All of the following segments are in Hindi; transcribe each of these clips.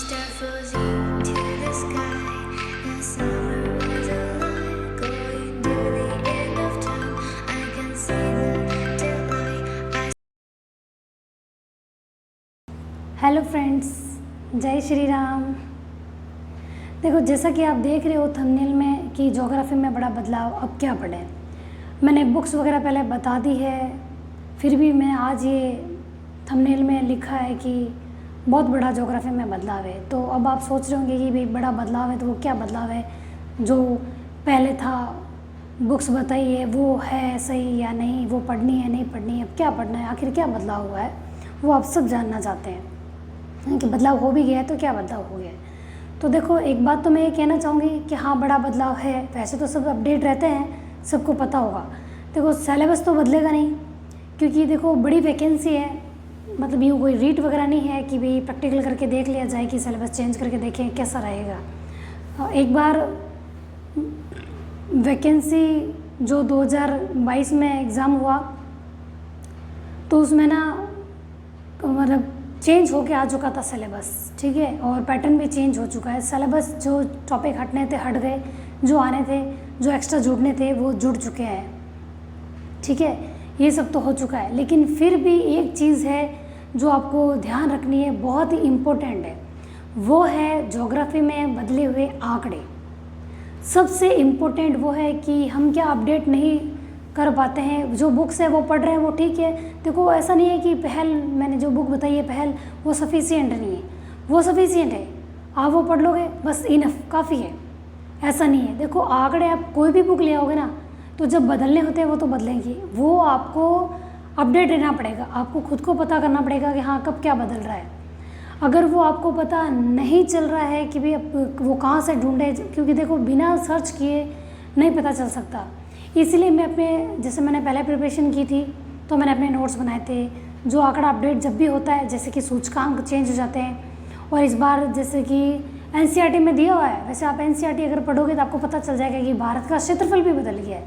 star floating to the sky. The summer was alive, going to the end of time. I can see the daylight. Hello friends, जय श्री राम। देखो, जैसा कि आप देख रहे हो थंबनेल में कि ज्योग्राफी में बड़ा बदलाव, अब क्या पढ़ें। मैंने बुक्स वगैरह पहले बता दी है, फिर भी मैं आज ये थंबनेल में लिखा है कि बहुत बड़ा ज्योग्राफी में बदलाव है। तो अब आप सोच रहे होंगे कि भाई बड़ा बदलाव है तो वो क्या बदलाव है, जो पहले था बुक्स बताई है वो है सही या नहीं, वो पढ़नी है नहीं पढ़नी है, अब क्या पढ़ना है, आखिर क्या बदलाव हुआ है, वो आप सब जानना चाहते हैं कि बदलाव हो भी गया है तो क्या बदलाव हो गया है। तो देखो, एक बात तो मैं ये कहना चाहूँगी कि हाँ, बड़ा बदलाव है। वैसे तो सब अपडेट रहते हैं, सबको पता होगा। देखो, सिलेबस तो बदलेगा नहीं, क्योंकि देखो बड़ी वैकेंसी है, मतलब यूँ कोई रीट वगैरह नहीं है कि भाई प्रैक्टिकल करके देख लिया जाए कि सिलेबस चेंज करके देखें कैसा रहेगा। एक बार वैकेंसी जो 2022 में एग्ज़ाम हुआ तो उसमें ना मतलब चेंज होके आ चुका था सिलेबस, ठीक है, और पैटर्न भी चेंज हो चुका है। सिलेबस जो टॉपिक हटने थे हट गए, जो आने थे, जो एक्स्ट्रा जुड़ने थे वो जुड़ चुके हैं, ठीक है, ये सब तो हो चुका है। लेकिन फिर भी एक चीज़ है जो आपको ध्यान रखनी है, बहुत ही इम्पोर्टेंट है, वो है ज्योग्राफी में बदले हुए आंकड़े। सबसे इम्पोर्टेंट वो है कि हम क्या अपडेट नहीं कर पाते हैं। जो बुक्स है वो पढ़ रहे हैं वो ठीक है। देखो, ऐसा नहीं है कि पहल मैंने जो बुक बताई है पहल वो सफिशिएंट नहीं है, वो सफिशिएंट है, आप वो पढ़ लोगे बस इनफ, काफ़ी है, ऐसा नहीं है। देखो, आंकड़े आप कोई भी बुक ले आओगे ना तो जब बदलने होते हैं वो तो बदलेंगे, वो आपको अपडेट रहना पड़ेगा, आपको खुद को पता करना पड़ेगा कि हाँ कब क्या बदल रहा है। अगर वो आपको पता नहीं चल रहा है कि भाई अब वो कहाँ से ढूंढे, क्योंकि देखो बिना सर्च किए नहीं पता चल सकता। इसलिए मैं अपने, जैसे मैंने पहले प्रिपरेशन की थी तो मैंने अपने नोट्स बनाए थे। जो आंकड़ा अपडेट जब भी होता है, जैसे कि सूचकांक चेंज हो जाते हैं, और इस बार जैसे कि एनसीईआरटी में दिया हुआ है, वैसे आप एनसीईआरटी अगर पढ़ोगे तो आपको पता चल जाएगा कि भारत का क्षेत्रफल भी बदल गया है।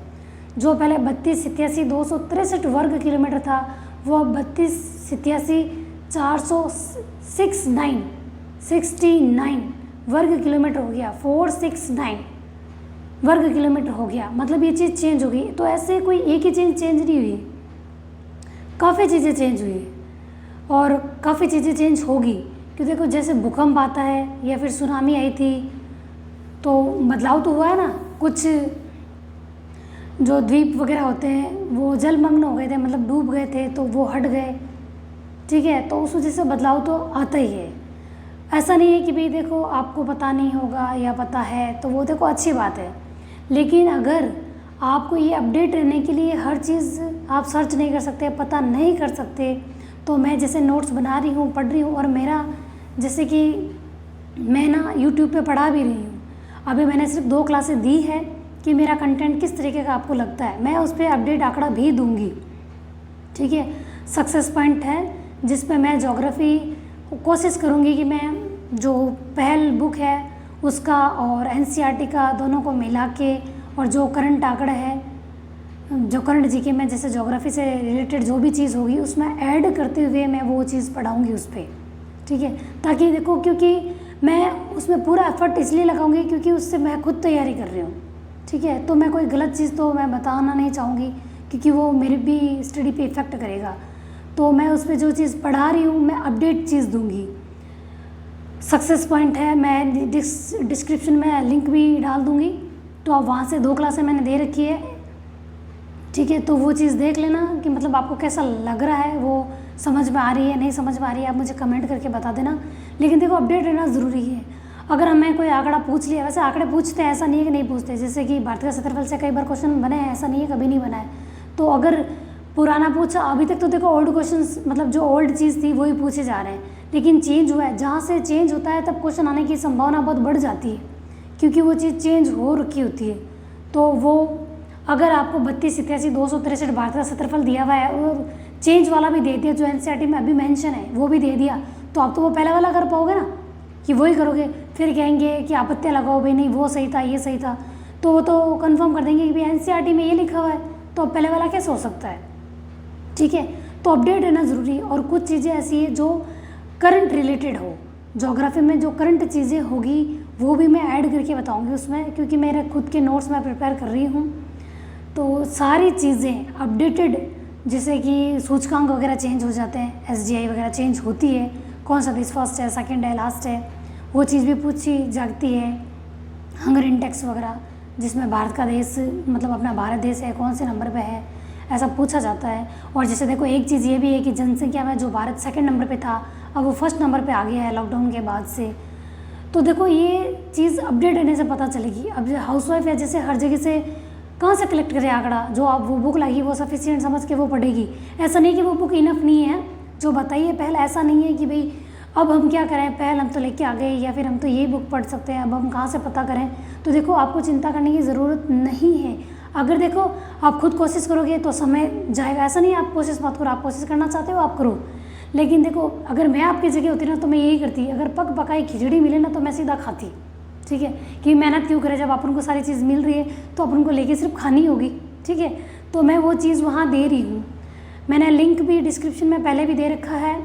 जो पहले 3287,263 वर्ग किलोमीटर था, वो अब 3287,469 वर्ग किलोमीटर हो गया, 469 वर्ग किलोमीटर हो गया। मतलब ये चीज़ चेंज हो गई। तो ऐसे कोई एक ही चीज़ चेंज नहीं हुई, काफ़ी चीज़ें चेंज हुई और काफ़ी चीज़ें चेंज होगी। क्योंकि देखो, जैसे भूकंप आता है या फिर सुनामी आई थी तो बदलाव तो हुआ है ना। कुछ जो द्वीप वगैरह होते हैं वो जलमग्न हो गए थे, मतलब डूब गए थे, तो वो हट गए, ठीक है। तो उस वजह से बदलाव तो आता ही है। ऐसा नहीं है कि भाई देखो आपको पता नहीं होगा या पता है, तो वो देखो अच्छी बात है। लेकिन अगर आपको ये अपडेट रहने के लिए हर चीज़ आप सर्च नहीं कर सकते, पता नहीं कर सकते, तो मैं जैसे नोट्स बना रही हूँ, पढ़ रही हूँ, और मेरा जैसे कि मैं ना यूट्यूब पे पढ़ा भी रही हूँ। अभी मैंने सिर्फ 2 क्लासें दी है कि मेरा कंटेंट किस तरीके का आपको लगता है, मैं उस पर अपडेट आंकड़ा भी दूंगी, ठीक है। सक्सेस पॉइंट है जिस पे मैं ज्योग्राफी कोशिश करूँगी कि मैं जो पहल बुक है उसका और एनसीईआरटी का दोनों को मिला के, और जो करंट आंकड़ा है, जो करंट जीके में जैसे ज्योग्राफी से रिलेटेड जो भी चीज़ होगी उसमें ऐड करते हुए मैं वो चीज़ पढ़ाऊँगी उस पर, ठीक है। ताकि देखो, क्योंकि मैं उसमें पूरा एफर्ट इसलिए लगाऊंगी क्योंकि उससे मैं खुद तैयारी कर रही हूँ, ठीक है। तो मैं कोई गलत चीज़ तो मैं बताना नहीं चाहूँगी क्योंकि वो मेरी भी स्टडी पे इफ़ेक्ट करेगा। तो मैं उस पर जो चीज़ पढ़ा रही हूँ मैं अपडेट चीज़ दूँगी। सक्सेस पॉइंट है, मैं डिस्क्रिप्शन में लिंक भी डाल दूँगी, तो आप वहाँ से 2 क्लासें मैंने दे रखी है, ठीक है। तो वो चीज़ देख लेना कि मतलब आपको कैसा लग रहा है, वो समझ में आ रही है नहीं समझ में आ रही है, आप मुझे कमेंट करके बता देना। लेकिन देखो, अपडेट रहना ज़रूरी है। अगर हमें कोई आंकड़ा पूछ लिया, वैसे आंकड़े पूछते हैं, ऐसा नहीं है कि नहीं पूछते, जैसे कि भारत का क्षेत्रफल से कई बार क्वेश्चन बने हैं, ऐसा नहीं है कभी नहीं बना है। तो अगर पुराना पूछा, अभी तक तो देखो ओल्ड क्वेश्चंस, मतलब जो ओल्ड चीज़ थी वही पूछे जा रहे हैं, लेकिन चेंज हुआ है, जहाँ से चेंज होता है तब क्वेश्चन आने की संभावना बहुत बढ़ जाती है, क्योंकि वो चीज़ चेंज हो रखी होती है। तो वो अगर आपको 3287,263 भारत का क्षेत्रफल दिया हुआ है और चेंज वाला भी दे दिया, जो एनसीईआरटी में अभी मेंशन है वो भी दे दिया, तो आप तो वो पहले वाला कर पाओगे ना, कि वही करोगे। फिर कहेंगे कि आपत्तियाँ लगाओ, भाई नहीं वो सही था ये सही था, तो वो तो कंफर्म कर देंगे कि भाई एनसीईआरटी में ये लिखा हुआ है तो अब पहले वाला कैसे हो सकता है, ठीक है। तो अपडेट रहना ज़रूरी है। और कुछ चीज़ें ऐसी है जो करंट रिलेटेड हो, ज्योग्राफी में जो करंट चीज़ें होगी वो भी मैं ऐड करके बताऊंगी उसमें, क्योंकि मेरे खुद के नोट्स मैं प्रिपेयर कर रही हूँ। तो सारी चीज़ें अपडेटेड, जैसे कि सूचकांक वगैरह चेंज हो जाते हैं, SGI वगैरह चेंज होती है, कौन सा देश फर्स्ट है, सेकंड है, लास्ट है, वो चीज़ भी पूछी जाती है। हंगर इंडेक्स वगैरह, जिसमें भारत का देश मतलब अपना भारत देश है कौन से नंबर पे है, ऐसा पूछा जाता है। और जैसे देखो एक चीज़ ये भी है कि जनसंख्या में जो भारत सेकंड नंबर पे था अब वो फर्स्ट नंबर पे आ गया है लॉकडाउन के बाद से। तो देखो ये चीज़ अपडेट रहने से पता चलेगी। अब हाउसवाइफ है, जैसे हर जगह से कहाँ से कलेक्ट करे आंकड़ा, जो आप वो बुक लाएगी वो सफिशिएंट समझ के वो पढ़ेगी। ऐसा नहीं कि वो बुक इनफ नहीं है जो बताइए पहल, ऐसा नहीं है कि भाई अब हम क्या करें, पहल हम तो लेके आ गए या फिर हम तो यही बुक पढ़ सकते हैं, अब हम कहाँ से पता करें। तो देखो आपको चिंता करने की ज़रूरत नहीं है। अगर देखो आप खुद कोशिश करोगे तो समय जाएगा, ऐसा नहीं आप कोशिश मत करो, आप कोशिश करना चाहते हो आप करो। लेकिन देखो अगर मैं आपकी जगह होती ना तो मैं यही करती, अगर पक पकाई खिचड़ी मिले ना तो मैं सीधा खाती, ठीक है, कि मेहनत क्यों करे, जब अपन को सारी चीज़ मिल रही है तो अपन को लेके सिर्फ खानी होगी, ठीक है। तो मैं वो चीज़ वहाँ दे रही हूँ, मैंने लिंक भी डिस्क्रिप्शन में पहले भी दे रखा है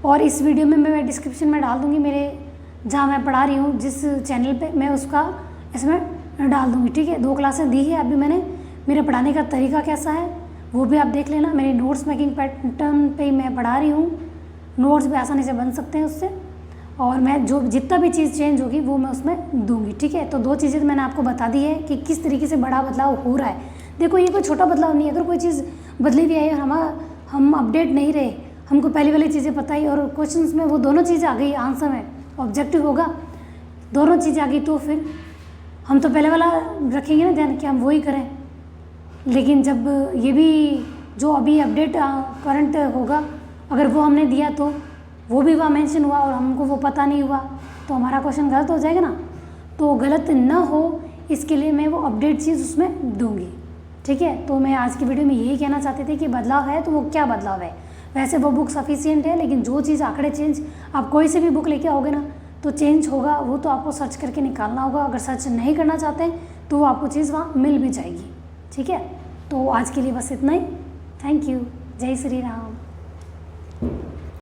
और इस वीडियो में मैं डिस्क्रिप्शन में डाल दूँगी, मेरे जहाँ मैं पढ़ा रही हूँ जिस चैनल पे मैं उसका इसमें डाल दूँगी, ठीक है। 2 क्लासें दी है अभी मैंने, मेरे पढ़ाने का तरीका कैसा है वो भी आप देख लेना। मेरी नोट्स मेकिंग पैटर्न पे मैं पढ़ा रही हूँ, नोट्स भी आसानी से बन सकते हैं उससे, और मैं जो जितना भी चीज़ चेंज होगी वो मैं उसमें दूंगी, ठीक है। तो 2 चीज़ें तो मैंने आपको बता दी है कि किस तरीके से बड़ा बदलाव हो रहा है। देखो ये कोई छोटा बदलाव नहीं है, अगर कोई चीज़ बदली भी आई और हम अपडेट नहीं रहे, हमको पहली वाली चीज़ें पता ही और क्वेश्चंस में वो दोनों चीज़ें आ गई, आंसर में ऑब्जेक्टिव होगा, दोनों चीज़ें आ गई, तो फिर हम तो पहले वाला रखेंगे ना ध्यान कि हम वही करें। लेकिन जब ये भी जो अभी अपडेट करंट होगा अगर वो हमने दिया तो वो भी वहाँ मेंशन हुआ और हमको वो पता नहीं हुआ तो हमारा क्वेश्चन गलत हो जाएगा ना। तो गलत ना हो इसके लिए मैं वो अपडेट चीज़ उसमें दूंगी, ठीक है। तो मैं आज की वीडियो में यही कहना चाहती थी कि बदलाव है तो वो क्या बदलाव है। वैसे वो बुक सफिशिएंट है, लेकिन जो चीज़ आंकड़े चेंज, आप कोई से भी बुक लेके आओगे ना तो चेंज होगा, वो तो आपको सर्च करके निकालना होगा। अगर सर्च नहीं करना चाहते तो वो आपको चीज़ वहाँ मिल भी जाएगी, ठीक है। तो आज के लिए बस इतना ही, थैंक यू, जय श्री राम।